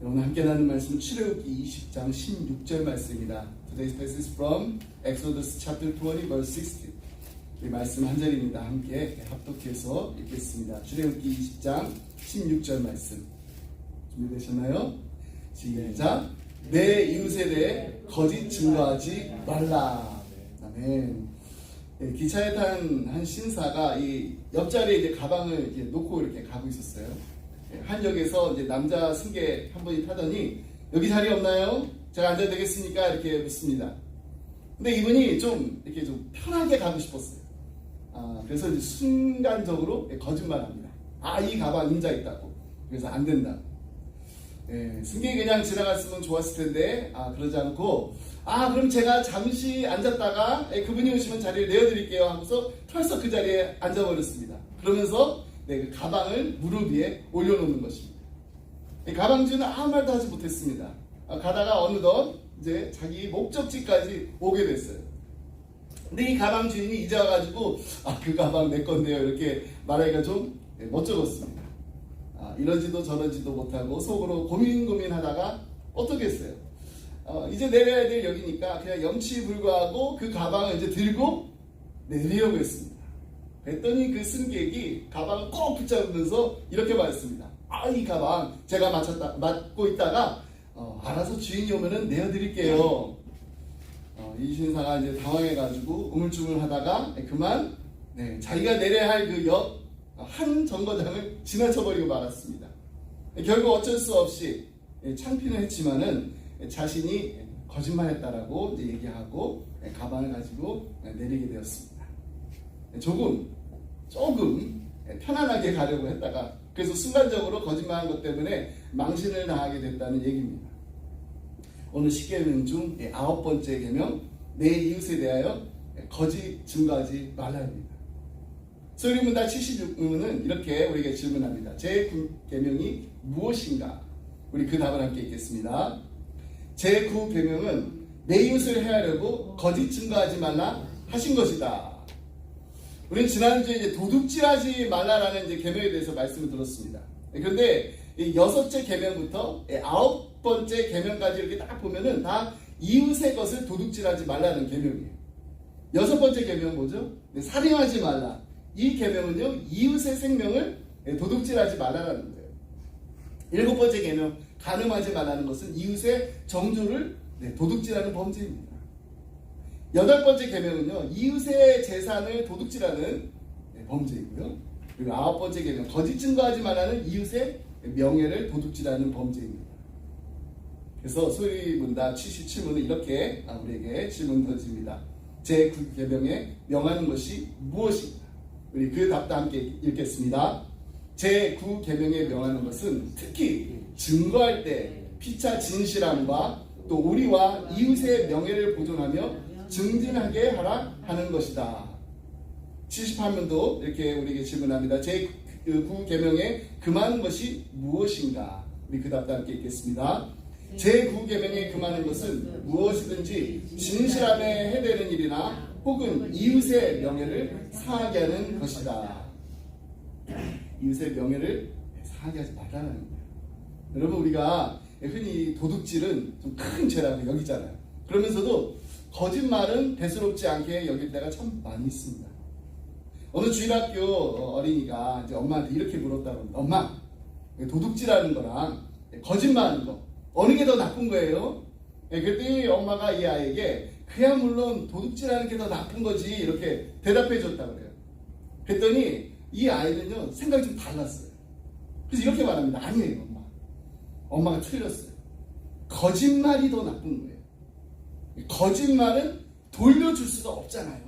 오늘 함께 나눈 말씀은 출애굽기 20장 16절 말씀입니다. Today's passage is from Exodus chapter 20 verse 16. 이 말씀 한 절입니다. 함께 합독해서 읽겠습니다. 출애굽기 20장 16절 말씀 준비되셨나요? 시작. 내 이웃에 대해 거짓 증거하지 말라. 아멘. 기차에 탄 한 신사가 이 옆자리에 이제 가방을 이렇게 놓고 이렇게 가고 있었어요. 한 역에서 이제 남자 승객 한 분이 타더니 여기 자리 없나요? 제가 앉아도 되겠습니까? 이렇게 묻습니다. 근데 이분이 좀 이렇게 좀 편하게 가고 싶었어요. 그래서 이제 순간적으로 거짓말합니다. 이 가방 임자 있다고. 그래서 안 된다고. 승객이 그냥 지나갔으면 좋았을 텐데 그러지 않고 그럼 제가 잠시 앉았다가 그분이 오시면 자리를 내어드릴게요 하고서 털썩 그 자리에 앉아버렸습니다. 그러면서 그 가방을 무릎 위에 올려놓는 것입니다. 가방주는 아무 말도 하지 못했습니다. 가다가 어느덧 이제 자기 목적지까지 오게 됐어요. 근데 이 가방 주인이 이제 와가지고 그 가방 내 건데요 이렇게 말하기가 좀 멋쩍었습니다. 이러지도 저러지도 못하고 속으로 고민하다가 어떻게 했어요? 이제 내려야 될 역이니까 그냥 염치불구하고 그 가방을 이제 들고 내리려고 했습니다. 그랬더니 그 승객이 가방을 꼭 붙잡으면서 이렇게 말했습니다. 이 가방 제가 맡고 있다가 알아서 주인이 오면은 내어드릴게요. 이 신사가 이제 당황해가지고 우물쭈물하다가 그만 자기가 내려야 할 그 역 한 정거장을 지나쳐버리고 말았습니다. 결국 어쩔 수 없이 창피는 했지만은 자신이 거짓말했다라고 이제 얘기하고 가방을 가지고 내리게 되었습니다. 조금 편안하게 가려고 했다가 그래서 순간적으로 거짓말한 것 때문에 망신을 당하게 됐다는 얘기입니다. 오늘 10계명 중 9번째 계명, 내 이웃에 대하여 거짓 증거하지 말라입니다. 소리문답 76문은 이렇게 우리에게 질문합니다. 제9계명이 무엇인가? 우리 그 답을 함께 읽겠습니다. 제9계명은 내 이웃을 해하려고 거짓 증거하지 말라 하신 것이다. 우리는 지난주에 이제 도둑질하지 말라라는 이제 계명에 대해서 말씀을 들었습니다. 그런데 이 6째 계명부터 9번째 계명까지 이렇게 딱 보면은 다 이웃의 것을 도둑질하지 말라는 계명이에요. 6번째 계명 뭐죠? 살인하지 말라. 이 계명은요 이웃의 생명을 도둑질하지 말라는 거예요. 7번째 계명 간음하지 말라는 것은 이웃의 정조를 도둑질하는 범죄입니다. 8번째 계명은요 이웃의 재산을 도둑질하는 범죄이고요. 그리고 9번째 계명 거짓 증거하지 말라는 이웃의 명예를 도둑질하는 범죄입니다. 그래서 소리문답 77문은 이렇게 우리에게 질문 던집니다. 제9계명에 명하는 것이 무엇인가? 우리 그 답도 함께 읽겠습니다. 제9계명에 명하는 것은 특히 증거할 때 피차 진실함과 또 우리와 이웃의 명예를 보존하며 증진하게 하라 하는 것이다. 78문도 이렇게 우리에게 질문합니다. 제9계명에 금하는 것이 무엇인가? 우리 그 답도 함께 읽겠습니다. 제9계명에 금하는 것은 무엇이든지 진실함에 해대는 일이나 혹은 이웃의 명예를 상하게 하는 것이다. 이웃의 명예를 상하게 하지 말라는 거예요. 여러분 우리가 흔히 도둑질은 좀 큰 죄라고 여기잖아요. 그러면서도 거짓말은 대수롭지 않게 여길 때가 참 많이 있습니다. 어느 주일학교 어린이가 이제 엄마한테 이렇게 물었다고 합니다. 엄마, 도둑질하는 거랑 거짓말하는 거 어느 게 더 나쁜 거예요? 그랬더니 엄마가 이 아이에게 그야 물론 도둑질하는 게 더 나쁜 거지 이렇게 대답해 줬다고 그래요. 그랬더니 이 아이는요 생각이 좀 달랐어요. 그래서 이렇게 말합니다. 아니에요 엄마. 엄마가 틀렸어요. 거짓말이 더 나쁜 거예요. 거짓말은 돌려줄 수가 없잖아요.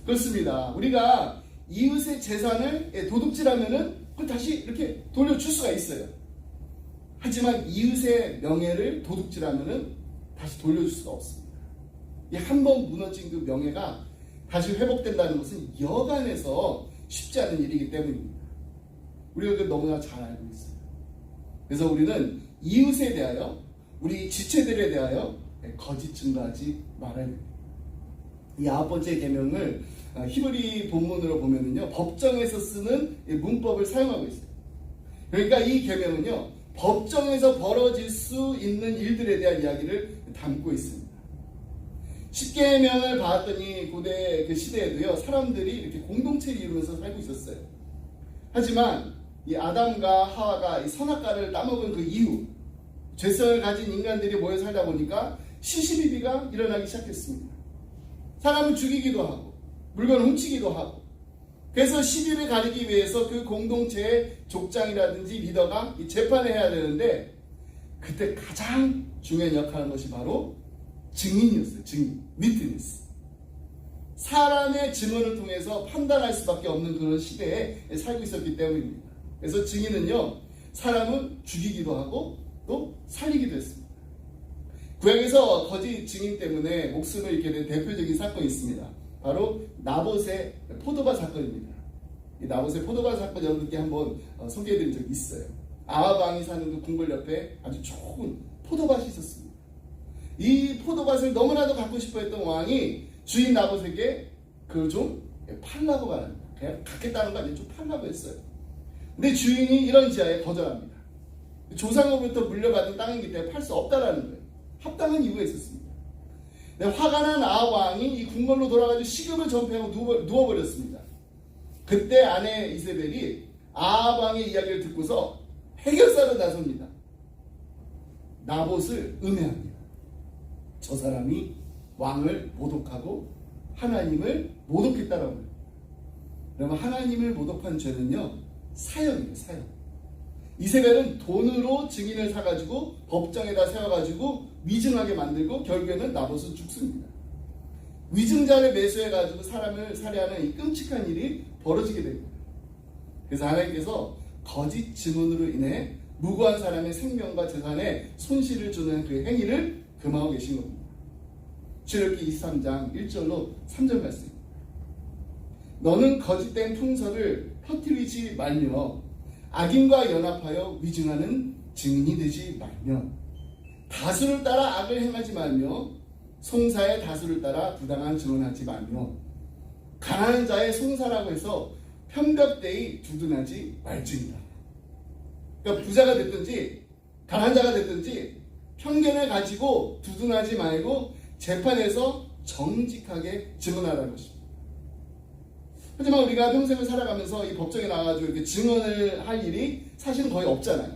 그렇습니다. 우리가 이웃의 재산을 도둑질하면은 그걸 다시 이렇게 돌려줄 수가 있어요. 하지만 이웃의 명예를 도둑질하면은 다시 돌려줄 수가 없습니다. 한 번 무너진 그 명예가 다시 회복된다는 것은 여간해서 쉽지 않은 일이기 때문입니다. 우리가 그걸 너무나 잘 알고 있어요. 그래서 우리는 이웃에 대하여 우리 지체들에 대하여 거짓 증거하지 말아야 됩니다. 이 9번째 계명을 히브리 본문으로 보면은요 법정에서 쓰는 문법을 사용하고 있어요. 그러니까 이 계명은요 법정에서 벌어질 수 있는 일들에 대한 이야기를 담고 있습니다. 십계명을 봤더니 고대 그 시대에도요, 사람들이 이렇게 공동체를 이루면서 살고 있었어요. 하지만 이 아담과 하와가 이 선악과를 따먹은 그 이후 죄성을 가진 인간들이 모여 살다 보니까 시시비비가 일어나기 시작했습니다. 사람을 죽이기도 하고 물건을 훔치기도 하고, 그래서 시비를 가리기 위해서 그 공동체의 족장이라든지 리더가 이 재판을 해야 되는데, 그때 가장 중요한 역할을 한 것이 바로 증인이었어요. 증인, 위트니스. 사람의 증언을 통해서 판단할 수밖에 없는 그런 시대에 살고 있었기 때문입니다. 그래서 증인은요, 사람을 죽이기도 하고 또 살리기도 했습니다. 구약에서 거짓 증인 때문에 목숨을 잃게 된 대표적인 사건이 있습니다. 바로 나봇의 포도밭 사건입니다. 이 나봇의 포도밭 사건 여러분께 한번 소개해드린 적이 있어요. 아합 왕이 사는 그 궁궐 옆에 아주 좋은 포도밭이 있었습니다. 이 포도밭을 너무나도 갖고 싶어했던 왕이 주인 나봇에게 그걸 좀 팔라고 말합니다. 그냥 갖겠다는 거 아니에요. 좀 팔라고 했어요. 근데 주인이 이런 지하에 거절합니다. 조상으로부터 물려받은 땅이기 때문에 팔 수 없다라는 거예요. 합당한 이유가 있었습니다. 화가 난 아합 왕이 이 궁궐로 돌아가서 시금을 전폐하고 누워버렸습니다. 그때 아내 이세벨이 아합 왕의 이야기를 듣고서 해결사로 나섭니다. 나봇을 음해합니다. 저 사람이 왕을 모독하고 하나님을 모독했다라고 해요. 그러면 하나님을 모독한 죄는요, 사형이에요. 사형. 이세벨은 돈으로 증인을 사가지고 법정에다 세워가지고 위증하게 만들고 결국에는 나봇은 죽습니다. 위증자를 매수해가지고 사람을 살해하는 이 끔찍한 일이 벌어지게 됩니다. 그래서 하나님께서 거짓 증언으로 인해 무고한 사람의 생명과 재산에 손실을 주는 그 행위를 금하고 계신 겁니다. 출애굽기 23장 1절로 3절 말씀. 너는 거짓된 풍설을 퍼뜨리지 말며 악인과 연합하여 위증하는 증인이 되지 말며 다수를 따라 악을 행하지 말며 송사의 다수를 따라 부당한 증언하지 말며 가난한 자의 송사라고 해서 편벽되이 두둔하지 말지니라. 그러니까 부자가 됐든지 가난한 자가 됐든지 편견을 가지고 두둔하지 말고 재판에서 정직하게 증언하라는 것입니다. 하지만 우리가 평생을 살아가면서 이 법정에 나와가지고 이렇게 증언을 할 일이 사실은 거의 없잖아요.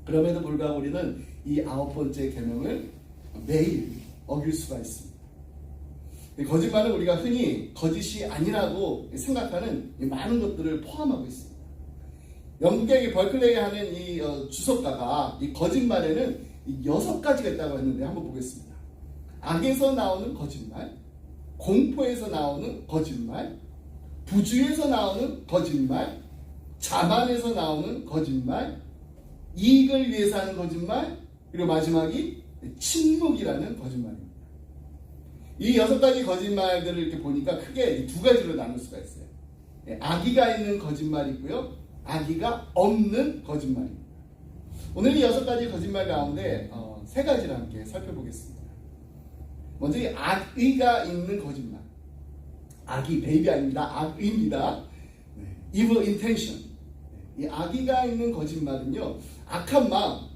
그럼에도 불구하고 우리는 이 9번째 계명을 매일 어길 수가 있습니다. 거짓말은 우리가 흔히 거짓이 아니라고 생각하는 많은 것들을 포함하고 있습니다. 영국의 벌클레이 하는 이 주석가가 이 거짓말에는 6가지가 있다고 했는데 한번 보겠습니다. 악에서 나오는 거짓말, 공포에서 나오는 거짓말, 부주에서 나오는 거짓말, 자만에서 나오는 거짓말, 이익을 위해서 하는 거짓말, 그리고 마지막이 침묵이라는 거짓말입니다. 이 6가지 거짓말들을 이렇게 보니까 크게 2가지로 나눌 수가 있어요. 악의가 있는 거짓말이 있고요, 악의가 없는 거짓말입니다. 오늘 이 6가지 거짓말 가운데 3가지를 함께 살펴보겠습니다. 먼저 이 악의가 있는 거짓말. 악의, 베이비 아닙니다. 악의입니다. evil intention. 이 악의가 있는 거짓말은요, 악한 마음,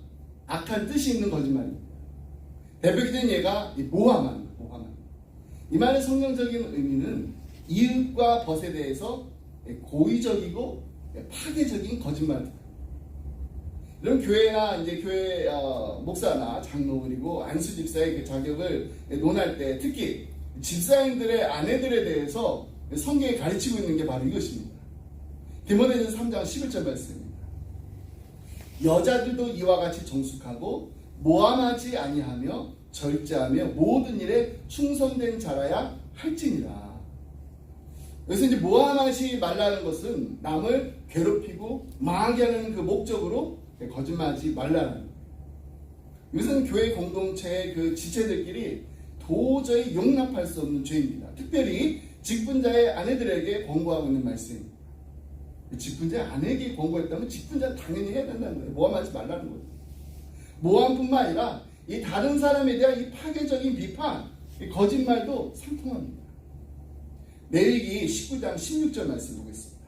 악한 뜻이 있는 거짓말입니다. 대표적인 예가 모함입니다. 모함. 이 말의 성경적인 의미는 이웃과 벗에 대해서 고의적이고 파괴적인 거짓말입니다. 이런 교회나 이제 교회 목사나 장로 그리고 안수 집사의 그 자격을 논할 때 특히 집사님들의 아내들에 대해서 성경에 가르치고 있는 게 바로 이것입니다. 디모데전서 3장 11절 말씀입니다. 여자들도 이와 같이 정숙하고 모함하지 아니하며 절제하며 모든 일에 충성된 자라야 할지니라. 그래서 이제 모함하지 말라는 것은 남을 괴롭히고 망하게 하는 그 목적으로 거짓말하지 말라는 거예요. 이것은 교회 공동체의 그 지체들끼리 도저히 용납할 수 없는 죄입니다. 특별히 직분자의 아내들에게 권고하고 있는 말씀입니다. 직분자의 아내에게 권고했다면 직분자는 당연히 해야 된다는 거예요. 모함하지 말라는 거예요. 모함뿐만 아니라 이 다른 사람에 대한 이 파괴적인 비판, 이 거짓말도 상통합니다. 레위기 19장 16절 말씀 보겠습니다.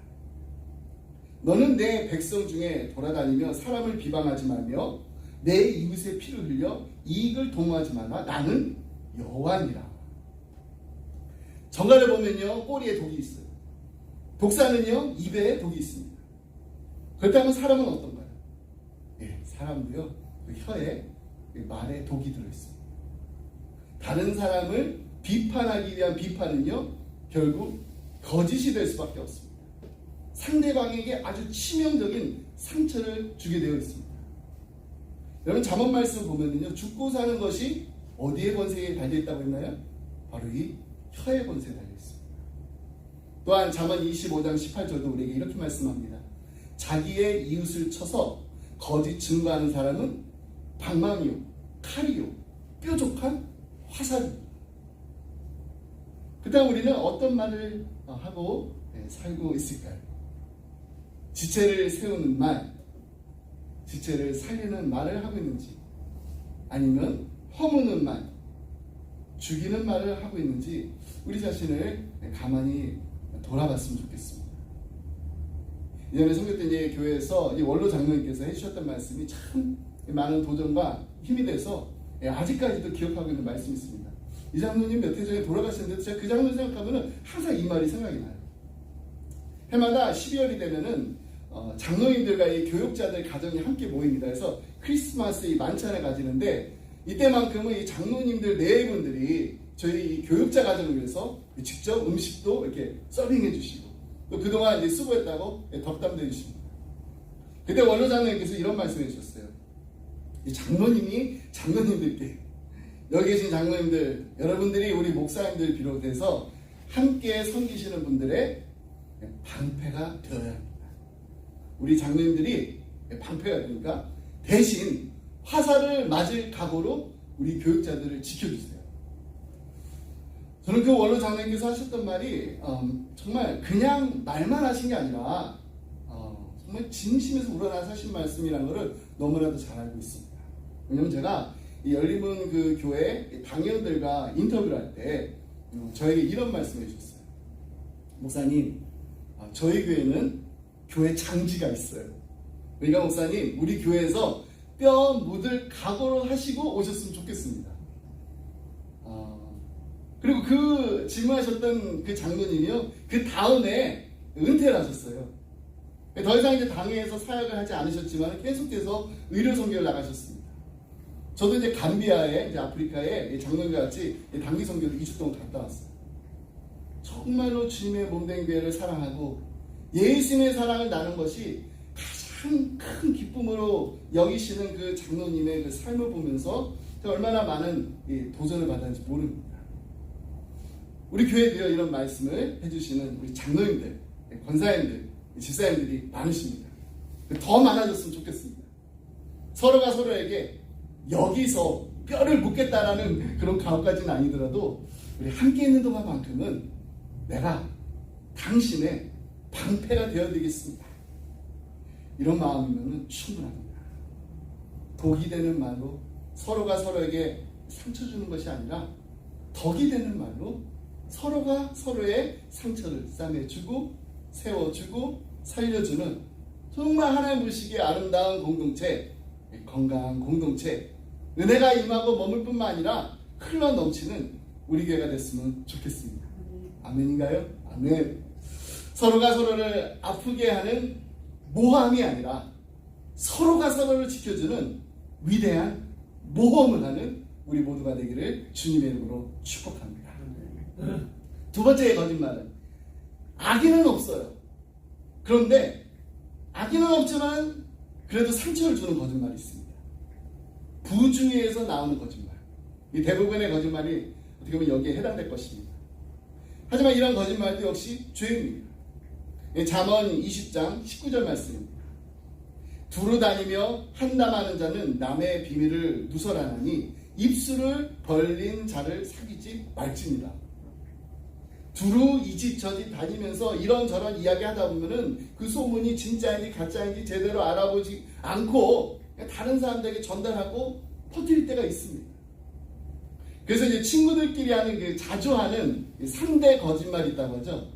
너는 내 백성 중에 돌아다니며 사람을 비방하지 말며 내 이웃의 피를 흘려 이익을 도모하지 마라. 나는 여호와니라. 정갈에 보면요, 꼬리에 독이 있어요. 독사는요, 입에 독이 있습니다. 그렇다면 사람은 어떤가요? 예, 사람도요, 그 혀에, 그 말에 독이 들어있습니다. 다른 사람을 비판하기 위한 비판은요, 결국 거짓이 될 수밖에 없습니다. 상대방에게 아주 치명적인 상처를 주게 되어 있습니다. 여러분, 잠언 말씀 보면은요, 죽고 사는 것이 어디에 번세에 달려있다고 했나요? 바로 이 혀의 번세에 달려있습니다. 또한 잠언 25장 18절도 우리에게 이렇게 말씀합니다. 자기의 이웃을 쳐서 거짓 증거하는 사람은 방망이요, 칼이요, 뾰족한 화살입니다. 그렇다면 우리는 어떤 말을 하고 살고 있을까요? 지체를 세우는 말, 지체를 살리는 말을 하고 있는지, 아니면 허무는 말, 죽이는 말을 하고 있는지 우리 자신을 가만히 돌아봤으면 좋겠습니다. 예전에 선교 때 교회에서 이 원로 장로님께서 해주셨던 말씀이 참 많은 도전과 힘이 돼서 아직까지도 기억하고 있는 말씀이 있습니다. 이 장로님 몇 해 전에 돌아가셨는데 제가 그 장로 생각하면 항상 이 말이 생각이 나요. 해마다 12월이 되면은 장로님들과 이 교육자들 가정이 함께 모입니다. 그래서 크리스마스 이 만찬을 가지는데 이때만큼은 이 장로님들 네 분들이 저희 이 교육자 가정을 위해서 직접 음식도 이렇게 서빙해 주시고 또 그동안 이제 수고했다고 덕담도 해주십니다. 그때 원로 장로님께서 이런 말씀해 주셨어요. 이 장로님들께 여기 계신 장로님들 여러분들이 우리 목사님들 비롯해서 함께 섬기시는 분들의 방패가 되어야 합니다. 우리 장로님들이 방패가 되니까 대신 화살을 맞을 각오로 우리 교육자들을 지켜주세요. 저는 그 원로 장로님께서 하셨던 말이 정말 그냥 말만 하신 게 아니라 정말 진심에서 우러나서 하신 말씀이라는 것을 너무나도 잘 알고 있습니다. 왜냐하면 제가 이 열린문 그 교회 당회원들과 인터뷰를 할 때 저에게 이런 말씀을 해주셨어요. 목사님, 저희 교회는 교회 장지가 있어요. 그러니까 목사님, 우리 교회에서 뼈 묻을 각오를 하시고 오셨으면 좋겠습니다. 그리고 그 질문하셨던 그 장로님이요, 그 다음에 은퇴를 하셨어요. 더 이상 이제 당회에서 사역을 하지 않으셨지만 계속해서 의료 선교를 나가셨습니다. 저도 이제 감비아에, 이제 아프리카에 장로님과 같이 단기 선교를 2주 동안 갔다 왔어요. 정말로 주님의 몸된 교회를 사랑하고 예수님의 사랑을 나눈 것이 가장 큰 기쁨으로 여기시는 그 장로님의 그 삶을 보면서 제가 얼마나 많은 도전을 받았는지 모릅니다. 우리 교회도요, 이런 말씀을 해주시는 우리 장로님들, 권사님들, 집사님들이 많으십니다. 더 많아졌으면 좋겠습니다. 서로가 서로에게 여기서 뼈를 묻겠다라는 그런 가오까지는 아니더라도 우리 함께 있는 동안만큼은 내가 당신의 방패가 되어드리겠습니다. 이런 마음이면 충분합니다. 독이 되는 말로 서로가 서로에게 상처 주는 것이 아니라 덕이 되는 말로 서로가 서로의 상처를 싸매주고 세워주고 살려주는 정말 하나님 보시기에 아름다운 공동체, 건강한 공동체, 은혜가 임하고 머물 뿐만 아니라 흘러 넘치는 우리 교회가 됐으면 좋겠습니다. 아멘인가요? 아멘. 서로가 서로를 아프게 하는 모함이 아니라 서로가 서로를 지켜주는 위대한 모험을 하는 우리 모두가 되기를 주님의 이름으로 축복합니다. 두 번째의 거짓말은 악의는 없어요. 그런데 악의는 없지만 그래도 상처를 주는 거짓말이 있습니다. 부주의에서 나오는 거짓말. 이 대부분의 거짓말이 어떻게 보면 여기에 해당될 것입니다. 하지만 이런 거짓말도 역시 죄입니다. 잠언 20장 19절 말씀입니다. 두루 다니며 한담하는 자는 남의 비밀을 누설하나니 입술을 벌린 자를 사귀지 말지니라. 두루 이 집 저 집 다니면서 이런저런 이야기 하다 보면은 그 소문이 진짜인지 가짜인지 제대로 알아보지 않고 다른 사람들에게 전달하고 퍼뜨릴 때가 있습니다. 그래서 이제 친구들끼리 하는 그 자주 하는 상대 거짓말이 있다고 하죠.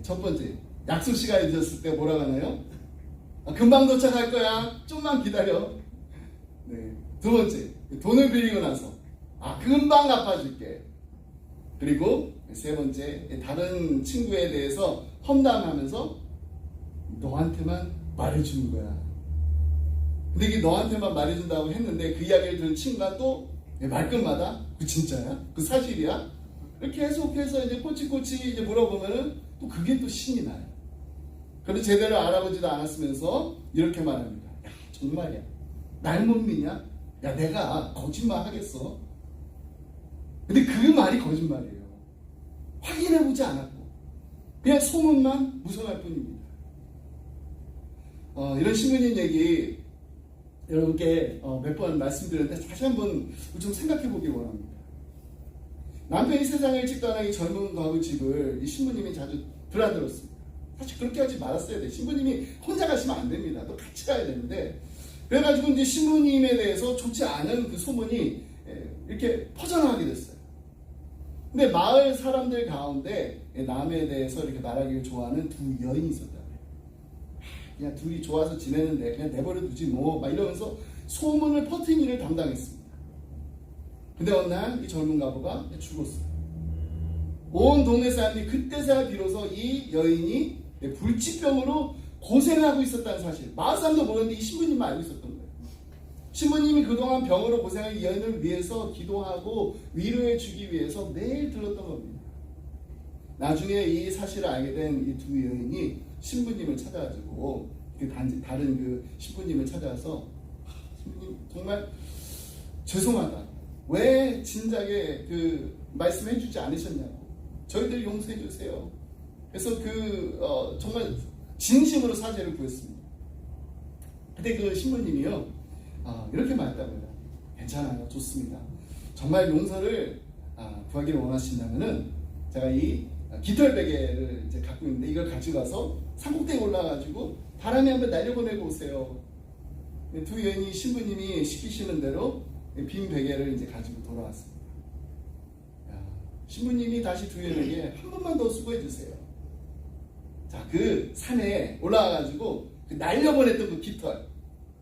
첫 번째, 약속 시간이 늦었을 때 뭐라고 하나요? 금방 도착할 거야. 좀만 기다려. 네. 두 번째, 돈을 빌리고 나서 금방 갚아줄게. 그리고 세 번째, 다른 친구에 대해서 험담하면서 너한테만 말해주는 거야. 근데 이게 너한테만 말해준다고 했는데 그 이야기를 들은 친구가 또 말끝마다 그 진짜야? 그 사실이야? 이렇게 계속해서 이제 꼬치꼬치 이제 물어보면은 또 그게 또 신이 나요. 그런데 제대로 알아보지도 않았으면서 이렇게 말합니다. 야, 정말이야. 날 못 믿냐? 야, 내가 거짓말 하겠어. 근데 그 말이 거짓말이에요. 확인해보지 않았고 그냥 소문만 무성할 뿐입니다. 이런 신부님 얘기 여러분께 몇 번 말씀드렸는데 다시 한번 좀 생각해 보기 원합니다. 남편이 세상을 일찍 떠나기 젊은 가구 집을 이 신부님이 자주 드나들었습니다. 사실 그렇게 하지 말았어야 돼. 신부님이 혼자 가시면 안 됩니다. 또 같이 가야 되는데 그래가지고 이제 신부님에 대해서 좋지 않은 그 소문이 이렇게 퍼져나가게 됐어요. 근데 마을 사람들 가운데 남에 대해서 이렇게 말하기를 좋아하는 두 여인이 있었다. 그냥 둘이 좋아서 지내는데 그냥 내버려 두지 뭐 막 이러면서 소문을 퍼뜨리는 일을 담당했습니다. 근데 어느 날 이 젊은 가부가 죽었어요. 온 동네 사람들이 그때서야 비로소 이 여인이 불치병으로 고생하고 있었다는 사실, 마을 사람도 모르는데 이 신부님만 알고 있었던 거예요. 신부님이 그동안 병으로 고생한 이 여인을 위해서 기도하고 위로해 주기 위해서 매일 들었던 겁니다. 나중에 이 사실을 알게 된 이 두 여인이 신부님을 찾아가지고 다른 그 신부님을 찾아와서 신부님 정말 죄송하다. 왜 진작에 그 말씀해 주지 않으셨냐고. 저희들 용서해 주세요. 그래서 정말 진심으로 사죄를 구했습니다. 그때 그 신부님이요 이렇게 말했다고요. 괜찮아요, 좋습니다. 정말 용서를 구하기를 원하신다면은 제가 이 깃털 베개를 이제 갖고 있는데 이걸 가지고 가서 산꼭대기에 올라가지고 바람에 한번 날려보내고 오세요. 두 여인이 신부님이 시키시는 대로 빈 베개를 이제 가지고 돌아왔습니다. 신부님이 다시 두 여인에게 한 번만 더 수고해 주세요. 자, 그 산에 올라가가지고 그 날려보냈던 그 깃털,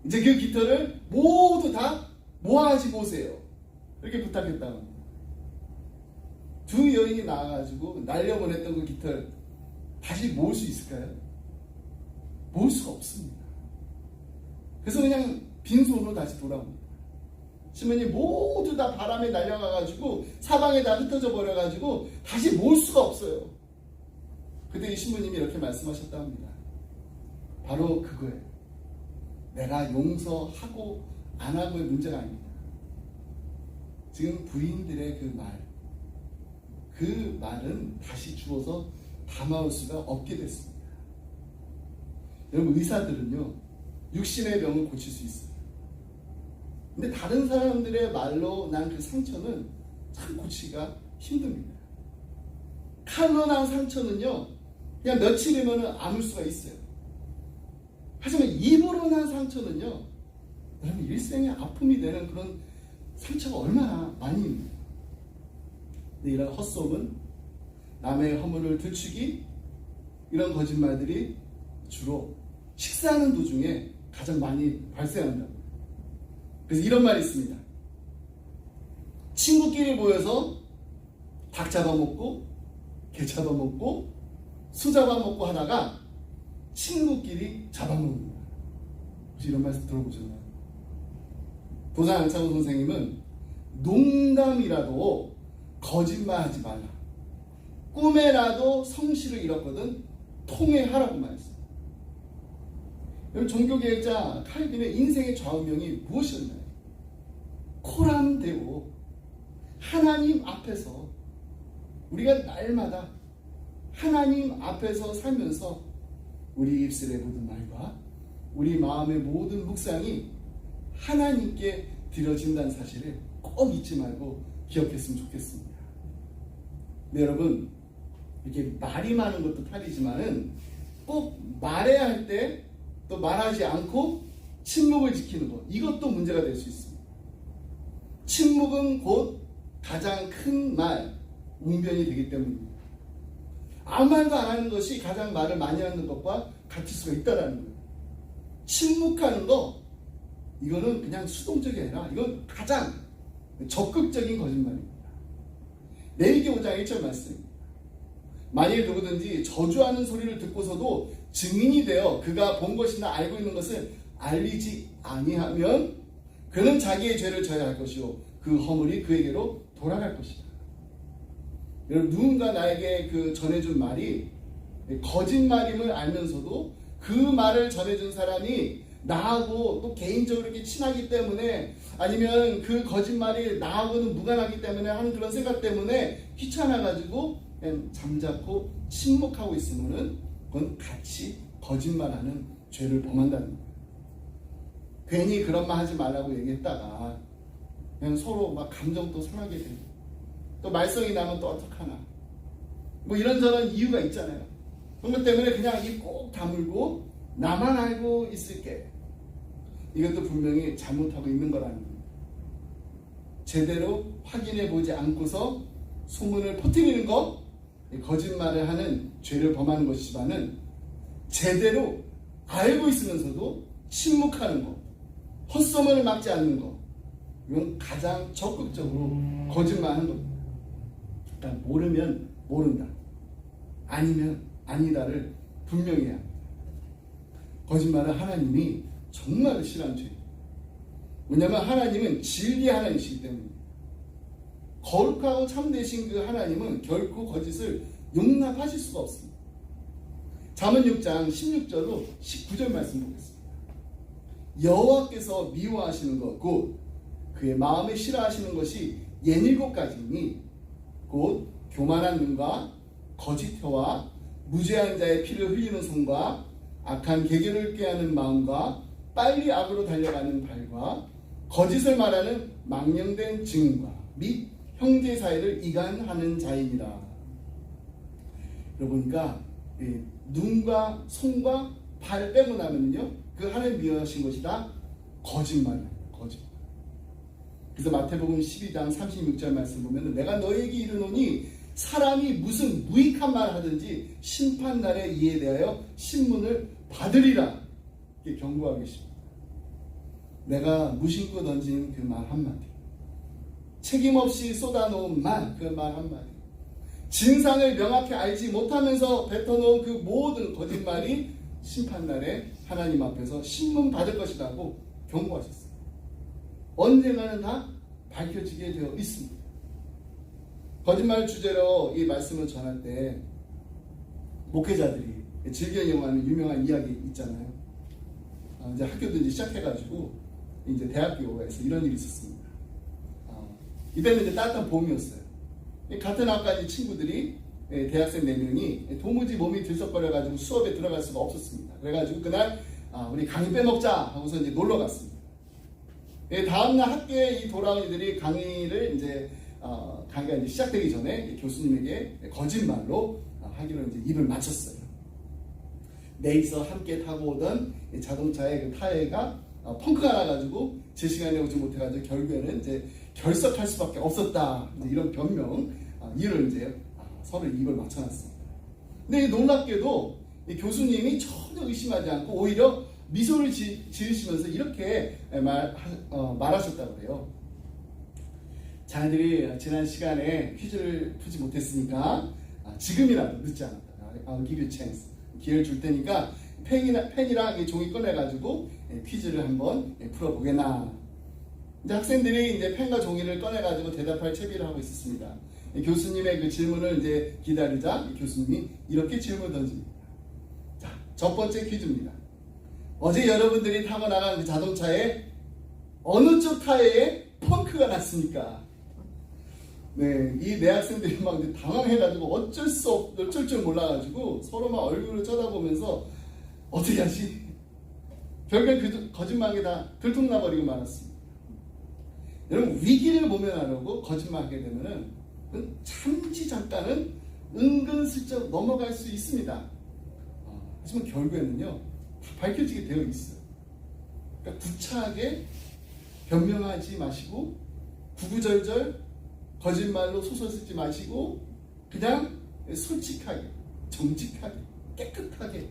이제 그 깃털을 모두 다 모아가지고 오세요. 이렇게 부탁했다고 합니다. 두 여인이 나와가지고 날려보냈던 그 깃털 다시 모을 수 있을까요? 모을 수가 없습니다. 그래서 그냥 빈손으로 다시 돌아옵니다. 신부님 모두 다 바람에 날려가가지고 사방에 다 흩어져 버려가지고 다시 모을 수가 없어요. 그때 이 신부님이 이렇게 말씀하셨다 합니다. 바로 그거예요. 내가 용서하고 안 하고의 문제가 아닙니다. 지금 부인들의 그 말은 다시 주워서 담아올 수가 없게 됐습니다. 여러분, 의사들은요 육신의 병을 고칠 수 있어요. 근데 다른 사람들의 말로 난 그 상처는 참 고치기가 힘듭니다. 칼로 난 상처는요 그냥 며칠이면 아물 수가 있어요. 하지만 입으로 난 상처는요 여러분 일생의 아픔이 되는 그런 상처가 얼마나 많이 있는데, 이런 헛소문, 남의 허물을 들추기, 이런 거짓말들이 주로 식사하는 도중에 가장 많이 발생한다고. 그래서 이런 말이 있습니다. 친구끼리 모여서 닭 잡아먹고 개 잡아먹고 소 잡아먹고 하다가 친구끼리 잡아먹는다. 혹시 이런 말씀 들어보셨나요? 도산 안창호 선생님은 농담이라도 거짓말하지 말라. 꿈에라도 성실을 잃었거든 통회하라고 말했어요. 여러분, 종교개혁자 칼빈의 인생의 좌우명이 무엇이었나요? 코람 데오, 하나님 앞에서 우리가 날마다 하나님 앞에서 살면서 우리 입술의 모든 말과 우리 마음의 모든 묵상이 하나님께 드려진다는 사실을 꼭 잊지 말고 기억했으면 좋겠습니다. 네, 여러분, 이렇게 말이 많은 것도 탈이지만은 꼭 말해야 할 때 또 말하지 않고 침묵을 지키는 것, 이것도 문제가 될 수 있습니다. 침묵은 곧 가장 큰 말, 웅변이 되기 때문입니다. 아무 말도 안 하는 것이 가장 말을 많이 하는 것과 같을 수가 있다는 거예요. 침묵하는 거, 이거는 그냥 수동적이 아니라 이건 가장 적극적인 거짓말입니다. 레위기 5장 1절 말씀입니다. 만일 누구든지 저주하는 소리를 듣고서도 증인이 되어 그가 본 것이나 알고 있는 것을 알리지 아니하면 그는 자기의 죄를 져야 할 것이요 그 허물이 그에게로 돌아갈 것이다. 여러분, 누군가 나에게 그 전해준 말이 거짓말임을 알면서도 그 말을 전해준 사람이 나하고 또 개인적으로 이렇게 친하기 때문에, 아니면 그 거짓말이 나하고는 무관하기 때문에 하는 그런 생각 때문에 귀찮아가지고 그냥 잠자코 침묵하고 있으면은 그건 같이 거짓말하는 죄를 범한다는 거예요. 괜히 그런 말 하지 말라고 얘기했다가 그냥 서로 막 감정도 상하게 되고, 또 말썽이 나면 또 어떡하나, 뭐 이런저런 이유가 있잖아요. 그런 것 때문에 그냥 입 꼭 다물고 나만 알고 있을게, 이것도 분명히 잘못하고 있는 거라는 겁니다. 제대로 확인해 보지 않고서 소문을 퍼뜨리는 거, 거짓말을 하는 죄를 범하는 것이지만은 제대로 알고 있으면서도 침묵하는 거, 헛소문을 막지 않는 거, 이건 가장 적극적으로 거짓말하는 겁니다. 그러니까 모르면 모른다, 아니면 아니다를 분명히 해야 합니다. 거짓말은 하나님이 정말 싫어하는 죄예요. 왜냐하면 하나님은 진리 하나님이시기 때문입니다. 거룩하고 참되신 그 하나님은 결코 거짓을 용납하실 수가 없습니다. 잠언 6장 16절로 19절 말씀 보겠습니다. 여호와께서 미워하시는 것 곧 그의 마음에 싫어하시는 것이 67가지니 곧 교만한 눈과 거짓 혀와 무죄한 자의 피를 흘리는 손과 악한 계교를 꾀하는 마음과 빨리 악으로 달려가는 발과 거짓을 말하는 망령된 증인과 및 형제 사이를 이간하는 자입니다. 그러니까 눈과 손과 발 빼고 나면요, 그 하나님 미워하신 것이 다 거짓말이에요. 거짓말. 그래서 마태복음 12장 36절 말씀 보면 내가 너에게 이르노니 사람이 무슨 무익한 말을 하든지 심판날에 이에 대하여 신문을 받으리라, 이렇게 경고하고 계십니다. 내가 무심코 던진 그 말 한마디, 책임없이 쏟아놓은 말, 그 말 한마디, 진상을 명확히 알지 못하면서 뱉어놓은 그 모든 거짓말이 심판날에 하나님 앞에서 신문 받을 것이라고 경고하셨어요. 언젠가는 다 밝혀지게 되어 있습니다. 거짓말 주제로 이 말씀을 전할 때 목회자들이 즐겨 이용하는 유명한 이야기 있잖아요. 이제 학교도 이제 시작해가지고 이제 대학교에서 이런 일이 있었습니다. 이때는 이제 따뜻한 봄이었어요. 같은 학과의 친구들이 대학생 4명이 도무지 몸이 들썩거려가지고 수업에 들어갈 수가 없었습니다. 그래가지고 그날 우리 강의 빼먹자 하고서 이제 놀러 갔습니다. 다음날 학교에 이 돌아온 이들이 강의를 이제 강의가 이제 시작되기 전에 교수님에게 거짓말로 하기로 이제 입을 맞췄어요. 내일서 함께 타고 오던 자동차의 그 타이어가 펑크가 나가지고 제 시간에 오지 못해가지고 결국에는 이제 결석할 수밖에 없었다, 이제 이런 변명 이유를 이제 서로 입을 맞춰놨습니다. 근데 놀랍게도 이 교수님이 전혀 의심하지 않고 오히려 미소를 지으시면서 이렇게 말하셨다고 해요. 자네들이 지난 시간에 퀴즈를 풀지 못했으니까 지금이라도 늦지 않았다. I'll give you a chance. 기회를 줄 테니까 펜이랑 종이 꺼내가지고 퀴즈를 한번 풀어보게나. 이제 학생들이 이제 펜과 종이를 꺼내가지고 대답할 채비를 하고 있었습니다. 교수님의 그 질문을 이제 기다리자 교수님이 이렇게 질문을 던집니다. 자, 첫 번째 퀴즈입니다. 어제 여러분들이 타고 나간 그 자동차에 어느 쪽 타이어에 펑크가 났습니까? 네, 이 내 학생들이 막 당황해가지고 어쩔 줄 몰라가지고 서로 막 얼굴을 쳐다보면서 어떻게 하지? 결국엔 그 거짓말이 다 들통나버리고 말았습니다. 여러분, 위기를 모면하려고 거짓말하게 되면은 잠시 잠깐은 은근슬쩍 넘어갈 수 있습니다. 하지만 결국에는요, 다 밝혀지게 되어 있어요. 그러니까 구차하게 변명하지 마시고 구구절절 거짓말로 소설 쓰지 마시고 그냥 솔직하게 정직하게 깨끗하게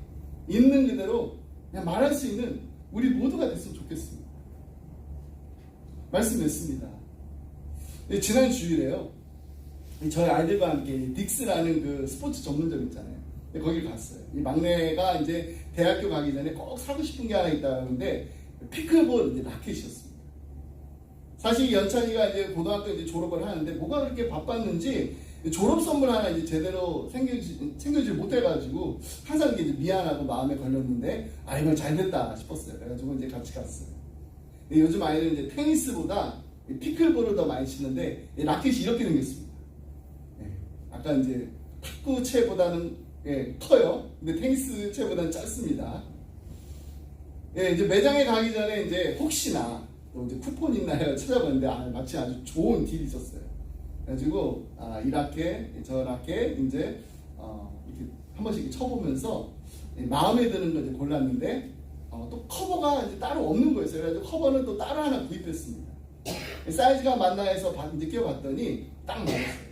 있는 그대로 그냥 말할 수 있는 우리 모두가 됐으면 좋겠습니다. 말씀했습니다. 지난 주일에요, 저희 아이들과 함께 딕스라는 그 스포츠 전문점 있잖아요. 거기 갔어요. 이 막내가 이제 대학교 가기 전에 꼭 사고 싶은 게 하나 있다는데 피클볼 이제 라켓이었습니다. 사실 연찬이가 이제 고등학교 이제 졸업을 하는데 뭐가 그렇게 바빴는지 졸업 선물 하나 이제 제대로 챙겨주지 못해가지고 항상 이제 미안하고 마음에 걸렸는데 이건 잘 됐다 싶었어요. 그래가지고 이제 같이 갔어요. 요즘 아이들은 이제 테니스보다 피클볼을 더 많이 치는데 라켓이 이렇게 생겼습니다. 아까 이제 탁구채보다는 커요. 근데 테니스채보다는 짧습니다. 이제 매장에 가기 전에 이제 혹시나 또 이제 쿠폰 있나요? 찾아봤는데 마치 아주 좋은 딜이 있었어요. 그래가지고 이 라켓, 저 라켓 이제 이렇게 한 번씩 이렇게 쳐보면서 마음에 드는 걸 이제 골랐는데 또 커버가 이제 따로 없는 거였어요. 그래서 커버는 또 따로 하나 구입했습니다. 사이즈가 맞나 해서 이제 껴봤더니 딱 맞았어요.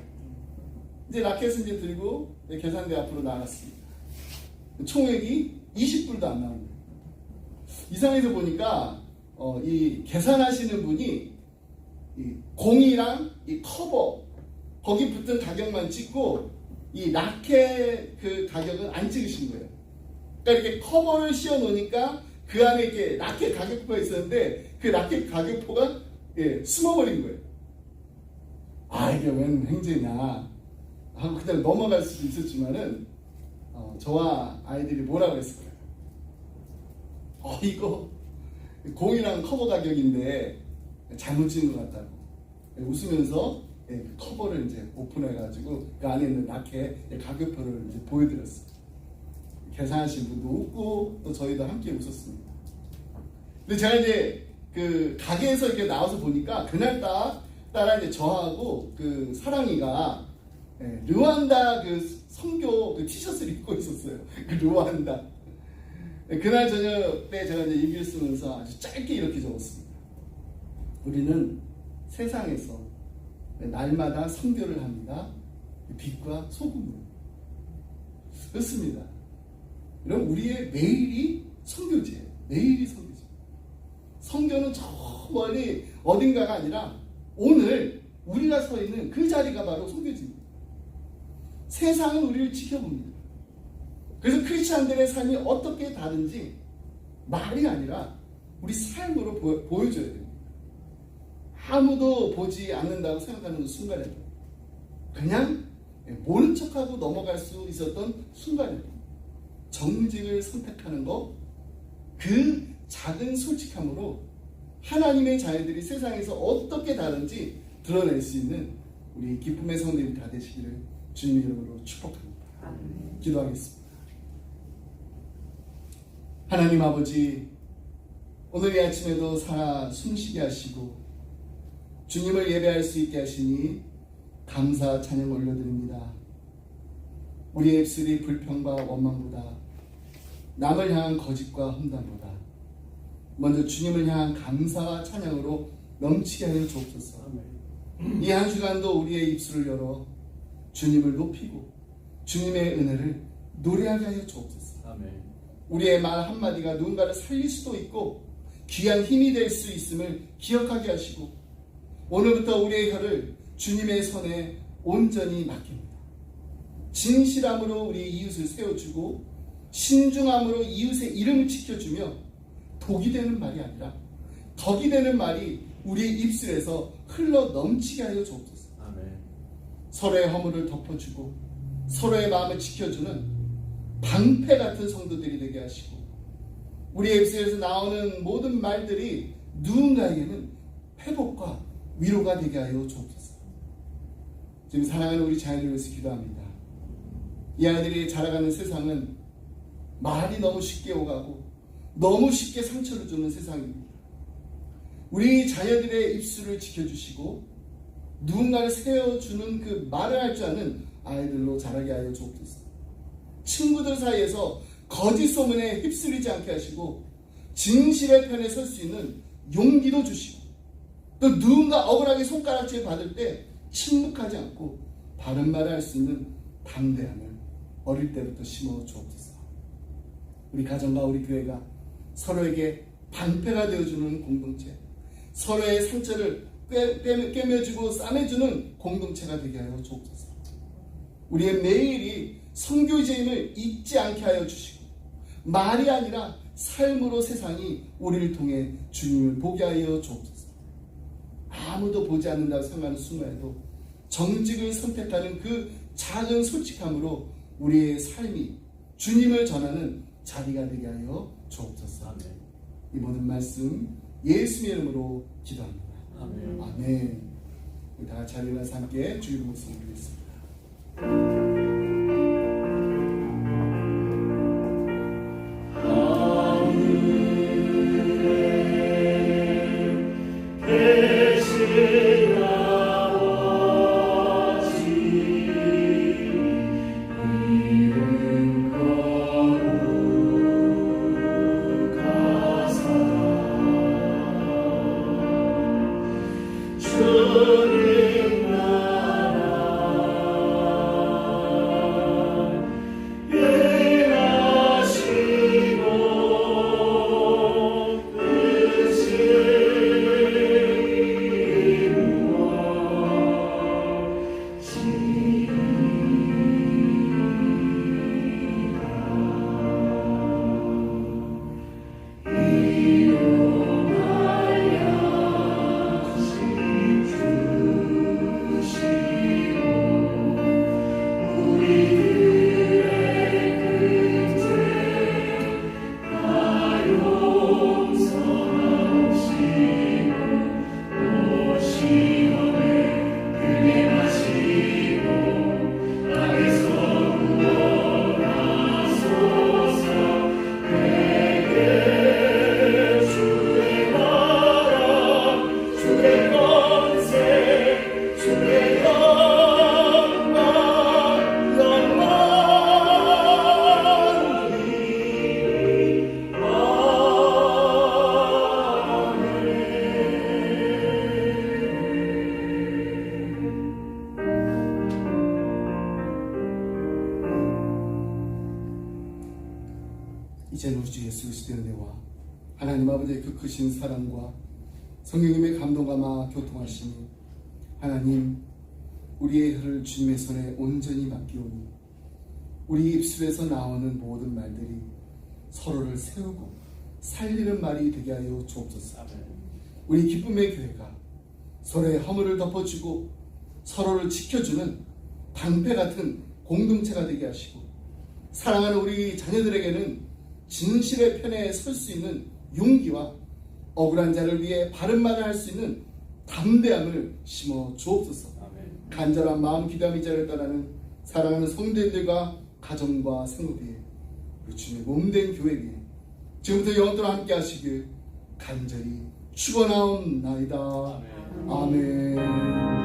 이제 라켓을 이제 들고 계산대 앞으로 나갔습니다. 총액이 20불도 안 나온 거예요. 이상해서 보니까 이 계산하시는 분이 이 공이랑 이 커버 거기 붙은 가격만 찍고 이 라켓 그 가격은 안 찍으신 거예요. 그러니까 이렇게 커버를 씌워 놓으니까 그 안에 이렇게 라켓 가격표가 있었는데 그 라켓 가격표가 숨어버린 거예요. 이게 웬 횡재냐 하고 그냥 넘어갈 수도 있었지만은 저와 아이들이 뭐라고 했을까요? 이거 공이랑 커버 가격인데 잘못 찍은 것 같다고 웃으면서 그 커버를 이제 오픈해가지고 그 안에 있는 라켓 가격표를 이제 보여드렸어요. 계산하신 분도 웃고 또 저희도 함께 웃었습니다. 근데 제가 이제 그 가게에서 이렇게 나와서 보니까 그날따라 이제 저하고 그 사랑이가 르완다 그 선교 그 티셔츠를 입고 있었어요. 그 르완다. 그날 저녁 때 제가 이제 일기를 쓰면서 아주 짧게 이렇게 적었습니다. 우리는 세상에서 날마다 선교를 합니다. 빛과 소금으로. 그렇습니다. 그럼 우리의 매일이 선교지예요. 매일이 선교지. 선교는 저 멀리 어딘가가 아니라 오늘 우리가 서 있는 그 자리가 바로 선교지입니다. 세상은 우리를 지켜봅니다. 그래서 크리스찬들의 삶이 어떻게 다른지 말이 아니라 우리 삶으로 보여줘야 됩니다. 아무도 보지 않는다고 생각하는 순간에 그냥 모른 척하고 넘어갈 수 있었던 순간에 정직을 선택하는 것, 그 작은 솔직함으로 하나님의 자녀들이 세상에서 어떻게 다른지 드러낼 수 있는 우리 기쁨의 성도들이 다 되시기를 주님의 이름으로 축복합니다. 기도하겠습니다. 하나님 아버지, 오늘 이 아침에도 살아 숨쉬게 하시고 주님을 예배할 수 있게 하시니 감사 찬양 올려드립니다. 우리의 입술이 불평과 원망보다 남을 향한 거짓과 험담보다 먼저 주님을 향한 감사와 찬양으로 넘치게 하여 주옵소서. 이 한 주간도 우리의 입술을 열어 주님을 높이고 주님의 은혜를 노래하게 하여 주옵소서. 아멘. 우리의 말 한마디가 누군가를 살릴 수도 있고 귀한 힘이 될 수 있음을 기억하게 하시고 오늘부터 우리의 혀를 주님의 손에 온전히 맡깁니다. 진실함으로 우리 이웃을 세워주고 신중함으로 이웃의 이름을 지켜주며 독이 되는 말이 아니라 덕이 되는 말이 우리의 입술에서 흘러 넘치게 하여 주옵소서. 아멘. 서로의 허물을 덮어주고 서로의 마음을 지켜주는 방패 같은 성도들이 되게 하시고 우리의 입술에서 나오는 모든 말들이 누군가에게는 회복과 위로가 되게 하여 주옵소서. 지금 사랑하는 우리 자녀들을 위해서 기도합니다. 이 아이들이 자라가는 세상은 말이 너무 쉽게 오가고 너무 쉽게 상처를 주는 세상입니다. 우리 자녀들의 입술을 지켜주시고 누군가를 세워주는 그 말을 할 줄 아는 아이들로 자라게 하여 주옵소서. 친구들 사이에서 거짓 소문에 휩쓸리지 않게 하시고 진실의 편에 설 수 있는 용기도 주시고 또 누군가 억울하게 손가락질 받을 때 침묵하지 않고 바른 말을 할 수 있는 담대함을 어릴 때부터 심어 주옵소서. 우리 가정과 우리 교회가 서로에게 방패가 되어주는 공동체, 서로의 상처를 꿰매주고 싸매주는 공동체가 되게 하여 주옵소서. 우리의 매일이 선교제임을 잊지 않게 하여 주시고, 말이 아니라 삶으로 세상이 우리를 통해 주님을 보게 하여 주옵소서. 아무도 보지 않는다고 생각하는 순간에도 정직을 선택하는 그 작은 솔직함으로 우리의 삶이 주님을 전하는 자리가 되게 하여 주옵소서. 아멘. 이 모든 말씀 예수의 이름으로 기도합니다. 아멘. 아멘. 우리 다 같이 일어나서 함께 주의 목소리 드리겠습니다. 이제는 우리 주 예수 그리스도의 은혜와 하나님 아버지의 그 크신 사랑과 성령님의 감동감화 교통하시니 하나님 우리의 혀를 주님의 손에 온전히 맡기오니 우리 입술에서 나오는 모든 말들이 서로를 세우고 살리는 말이 되게 하여 주옵소서. 우리 기쁨의 교회가 서로의 허물을 덮어주고 서로를 지켜주는 방패 같은 공동체가 되게 하시고 사랑하는 우리 자녀들에게는 진실의 편에 설 수 있는 용기와 억울한 자를 위해 바른 말을 할 수 있는 담대함을 심어 주옵소서. 아멘. 간절한 마음 기도함 이 자리를 떠나는 사랑하는 성도들과 가정과 생업에 우리 주님의 몸된 교회에 지금부터 영원토록 함께 하시길 간절히 축원하옵나이다. 아멘. 아멘.